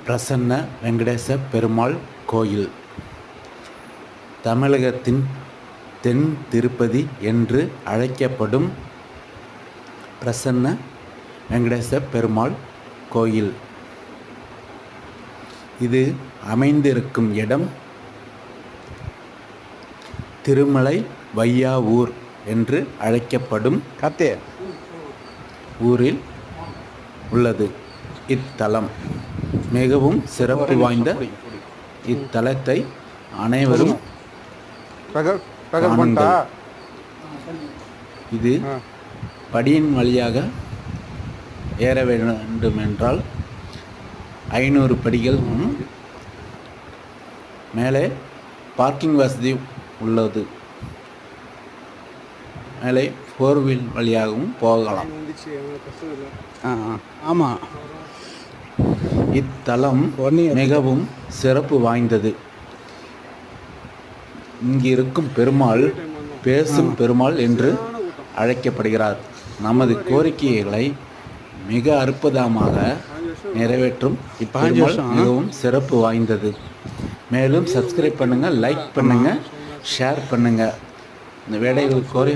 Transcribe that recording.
பிரசன்ன வெங்கடேச பெருமாள் கோயில் தமிழகத்தின் தென் திருப்பதி என்று அழைக்கப்படும் பிரசன்ன வெங்கடேச பெருமாள் கோயில். இது அமைந்திருக்கும் இடம் திருமலை வையாவூர் என்று அழைக்கப்படும் ஊரில் உள்ளது. இத்தலம் மிகவும் சிறப்பு வாய்ந்த இத்தலத்தை அனைவரும் காணுங்கள். இது படியின் வழியாக ஏற வேண்டுமென்றால் 500 படிகள். மேலே பார்க்கிங் வசதி உள்ளது. மேலே 4 வீல் வழியாகவும் போகலாம். ஆமாம், இத்தலம் மிகவும் சிறப்பு வாய்ந்தது. இங்கிருக்கும் பெருமாள் பேசும் பெருமாள் என்று அழைக்கப்படுகிறார். நமது கோரிக்கைகளை மிக அற்புதமாக நிறைவேற்றும் இப்பெருமாள் மிகவும் சிறப்பு வாய்ந்தது. மேலும் சப்ஸ்கிரைப் பண்ணுங்கள், லைக் பண்ணுங்கள், ஷேர் பண்ணுங்கள். இந்த வேலைகள் கோரி